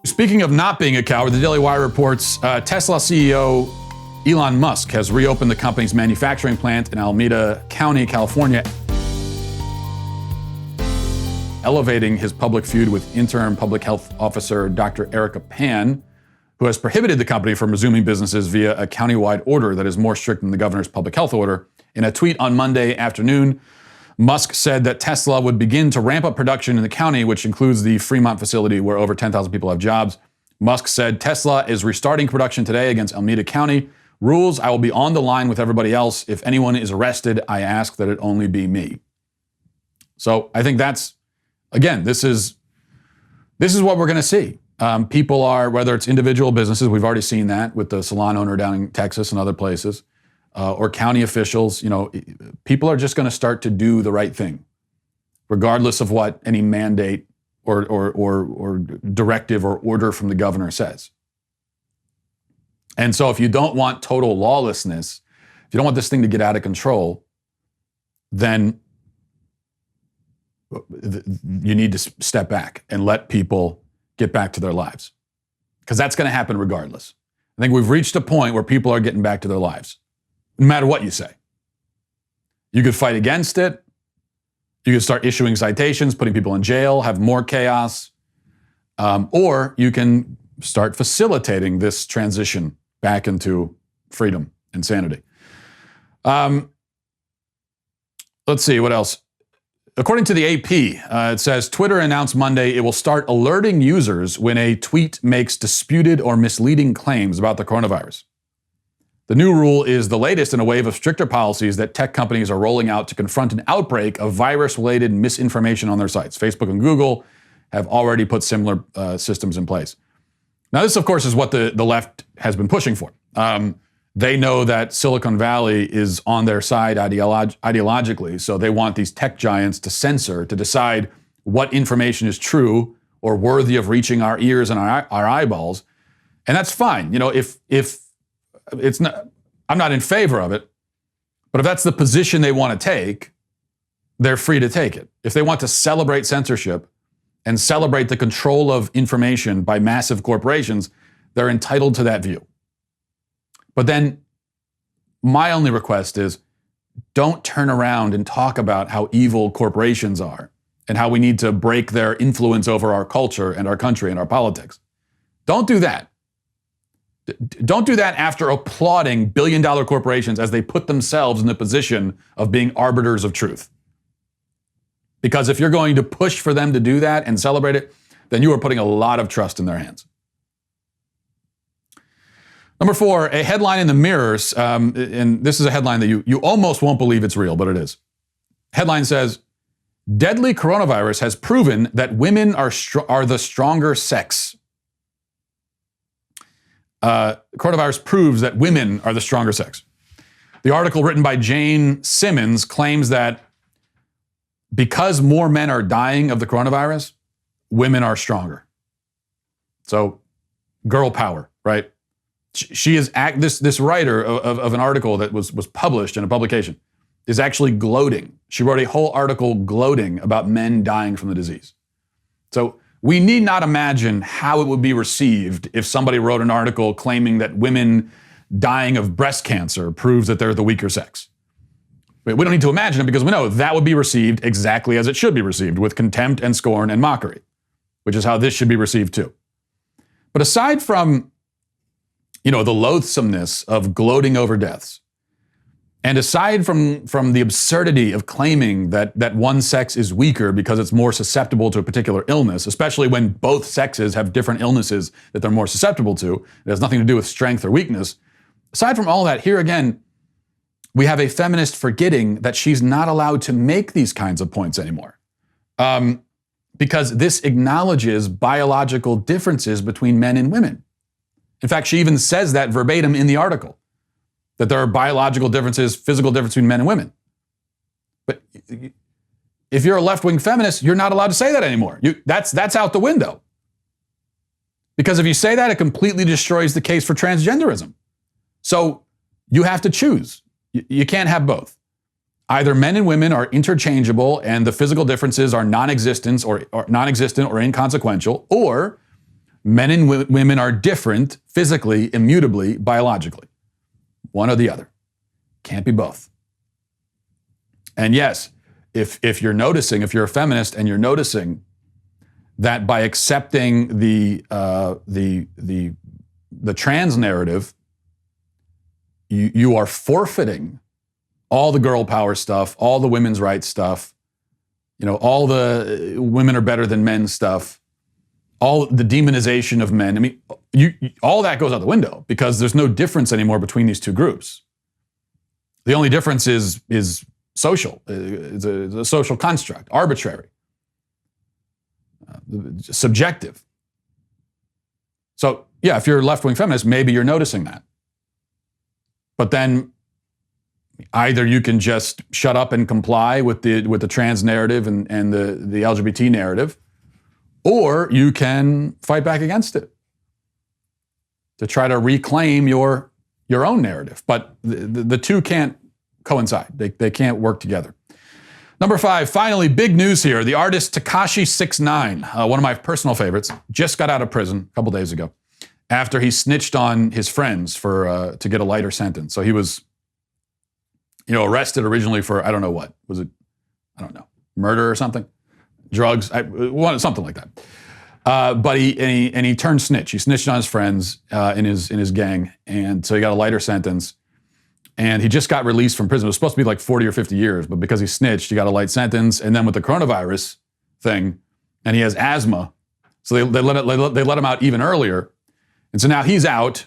Speaking of not being a coward, the Daily Wire reports Tesla CEO Elon Musk has reopened the company's manufacturing plant in Alameda County, California, elevating his public feud with interim public health officer Dr. Erica Pan, who has prohibited the company from resuming businesses via a countywide order that is more strict than the governor's public health order. In a tweet on Monday afternoon, Musk said that Tesla would begin to ramp up production in the county, which includes the Fremont facility where over 10,000 people have jobs. Musk said Tesla is restarting production today against Alameda County. Rules, I will be on the line with everybody else. If anyone is arrested, I ask that it only be me. So I think that's, again, this is what we're going to see. People are, whether it's individual businesses, we've already seen that with the salon owner down in Texas and other places, or county officials, people are just going to start to do the right thing, regardless of what any mandate or directive or order from the governor says. And so if you don't want total lawlessness, if you don't want this thing to get out of control, then you need to step back and let people get back to their lives, because that's going to happen regardless. I think we've reached a point where people are getting back to their lives, no matter what you say. You could fight against it. You could start issuing citations, putting people in jail, have more chaos, or you can start facilitating this transition back into freedom and sanity. Let's see, what else? According to the AP, it says Twitter announced Monday it will start alerting users when a tweet makes disputed or misleading claims about the coronavirus. The new rule is the latest in a wave of stricter policies that tech companies are rolling out to confront an outbreak of virus-related misinformation on their sites. Facebook and Google have already put similar systems in place. Now, this, of course, is what the left has been pushing for. They know that Silicon Valley is on their side ideologically, so they want these tech giants to censor, to decide what information is true or worthy of reaching our ears and our eyeballs. And that's fine. If it's not, I'm not in favor of it, but if that's the position they want to take, they're free to take it. If they want to celebrate censorship and celebrate the control of information by massive corporations, they're entitled to that view. But then my only request is don't turn around and talk about how evil corporations are and how we need to break their influence over our culture and our country and our politics. Don't do that. Don't do that after applauding billion-dollar corporations as they put themselves in the position of being arbiters of truth. Because if you're going to push for them to do that and celebrate it, then you are putting a lot of trust in their hands. Number 4, a headline in the Mirrors, and this is a headline that you almost won't believe it's real, but it is. Headline says, deadly coronavirus has proven that women are the stronger sex. Coronavirus proves that women are the stronger sex. The article written by Jane Simmons claims that because more men are dying of the coronavirus, women are stronger. So, girl power, right? She is this writer of an article that was published in a publication is actually gloating. She wrote a whole article gloating about men dying from the disease. So we need not imagine how it would be received if somebody wrote an article claiming that women dying of breast cancer proves that they're the weaker sex. We don't need to imagine it because we know that would be received exactly as it should be received, with contempt and scorn and mockery, which is how this should be received too. But aside from the loathsomeness of gloating over deaths, and aside from the absurdity of claiming that one sex is weaker because it's more susceptible to a particular illness, especially when both sexes have different illnesses that they're more susceptible to, it has nothing to do with strength or weakness. Aside from all that, here again, we have a feminist forgetting that she's not allowed to make these kinds of points anymore. Because this acknowledges biological differences between men and women. In fact, she even says that verbatim in the article, that there are biological differences, physical differences between men and women. But if you're a left-wing feminist, you're not allowed to say that anymore. That's out the window. Because if you say that, it completely destroys the case for transgenderism. So you have to choose. You can't have both. Either men and women are interchangeable and the physical differences are non-existent or inconsequential, or Men and women are different physically, immutably, biologically. One or the other. Can't be both. And yes, if you're noticing, if you're a feminist and you're noticing that by accepting the trans narrative, you are forfeiting all the girl power stuff, all the women's rights stuff, all the women are better than men stuff, all the demonization of men. I mean, all that goes out the window because there's no difference anymore between these two groups. The only difference is social. It's a social construct, arbitrary, subjective. So, yeah, if you're a left-wing feminist, maybe you're noticing that. But then either you can just shut up and comply with the trans narrative and the LGBT narrative, or you can fight back against it to try to reclaim your own narrative. But the two can't coincide. They can't work together. Number 5, finally, big news here. The artist Tekashi 69, one of my personal favorites, just got out of prison a couple days ago after he snitched on his friends to get a lighter sentence. So he was, arrested originally for, I don't know what. Was it, I don't know, murder or something? Drugs, something like that. But he turned snitch. He snitched on his friends in his gang, and so he got a lighter sentence. And he just got released from prison. It was supposed to be like 40 or 50 years, but because he snitched, he got a light sentence. And then with the coronavirus thing, and he has asthma, so they let him out even earlier. And so now he's out.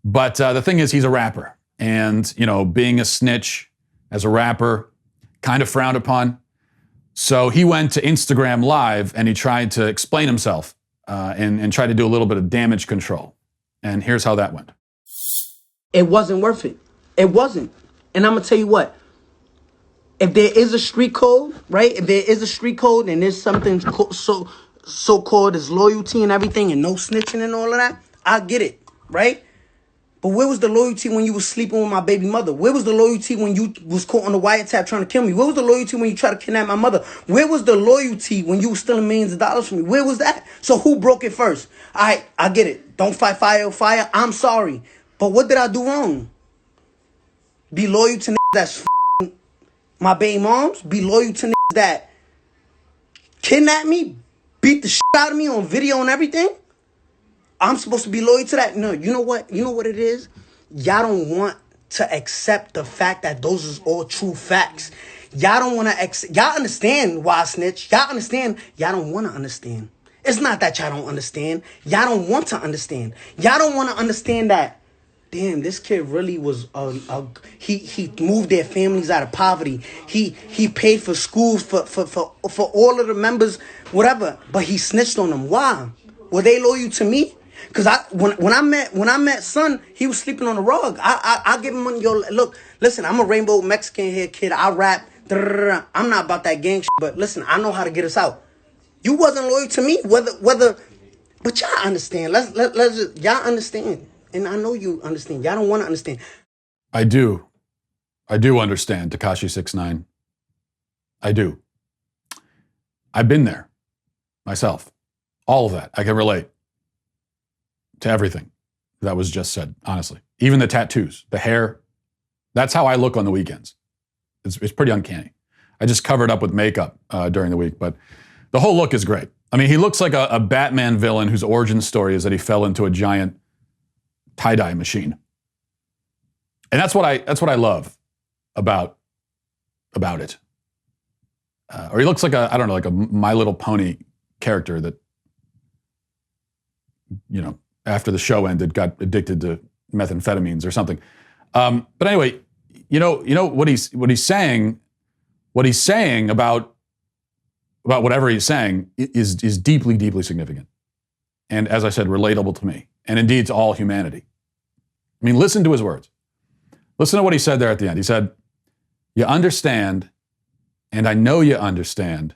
But the thing is, he's a rapper, and being a snitch as a rapper, kind of frowned upon. So he went to Instagram Live and he tried to explain himself and tried to do a little bit of damage control. And here's how that went. It wasn't worth it. It wasn't. And I'm going to tell you what. If there is a street code, right? If there is a street code and there's something so-called as loyalty and everything and no snitching and all of that, I get it, right? But where was the loyalty when you was sleeping with my baby mother? Where was the loyalty when you was caught on the wiretap trying to kill me? Where was the loyalty when you tried to kidnap my mother? Where was the loyalty when you was stealing millions of dollars from me? Where was that? So who broke it first? All right, I get it. Don't fight fire with fire. I'm sorry. But what did I do wrong? Be loyal to that's my baby moms? Be loyal to that kidnap me? Beat the shit out of me on video and everything? I'm supposed to be loyal to that? No, you know what? You know what it is? Y'all don't want to accept the fact that those is all true facts. Y'all don't want to y'all understand why I snitch. Y'all understand. Y'all don't want to understand. It's not that y'all don't understand. Y'all don't want to understand. Y'all don't want to understand that, damn, this kid really was, he moved their families out of poverty. He paid for schools for all of the members, whatever, but he snitched on them. Why? Were they loyal to me? Because when I met son, he was sleeping on the rug. I give him money. Yo, look, listen, I'm a rainbow Mexican hair kid. I rap. I'm not about that gang shit, but listen, I know how to get us out. You wasn't loyal to me, whether, but y'all understand. Let's just, y'all understand, and I know you understand. Y'all don't want to understand. I do understand Tekashi 69. I do. I've been there myself. All of that. I can relate to everything that was just said, honestly. Even the tattoos, the hair. That's how I look on the weekends. It's pretty uncanny. I just covered up with makeup during the week, but the whole look is great. I mean, he looks like a Batman villain whose origin story is that he fell into a giant tie-dye machine. And that's what I love about it. Or he looks like like a My Little Pony character that, after the show ended, got addicted to methamphetamines or something. But anyway, what he's saying about whatever he's saying is deeply, deeply significant. And as I said, relatable to me, and indeed to all humanity. I mean, listen to his words. Listen to what he said there at the end. He said, "You understand, and I know you understand.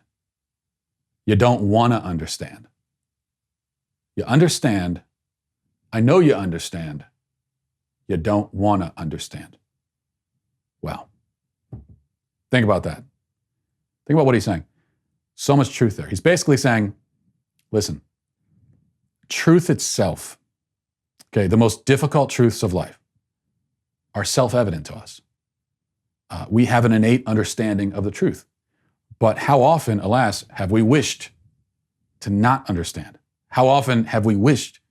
You don't want to understand. You understand, I know you understand. You don't want to understand." Wow. Think about that. Think about what he's saying. So much truth there. He's basically saying, listen, truth itself, okay, the most difficult truths of life are self-evident to us. We have an innate understanding of the truth. But how often, alas, have we wished to not understand? How often have we wished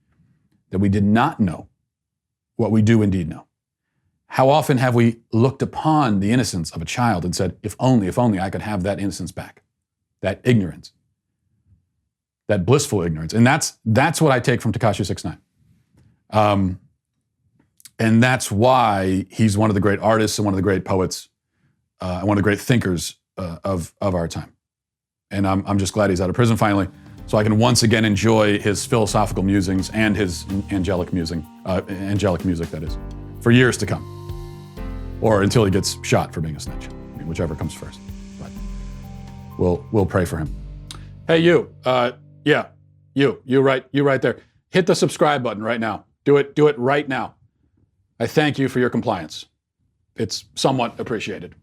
that we did not know what we do indeed know? How often have we looked upon the innocence of a child and said, if only I could have that innocence back, that ignorance, that blissful ignorance. And that's what I take from Tekashi 69. And that's why he's one of the great artists and one of the great poets and one of the great thinkers of our time. And I'm just glad he's out of prison finally, so I can once again enjoy his philosophical musings and his angelic music, that is, for years to come. Or until he gets shot for being a snitch. I mean, whichever comes first. But we'll pray for him. Hey, you. You right there. Hit the subscribe button right now. Do it right now. I thank you for your compliance. It's somewhat appreciated.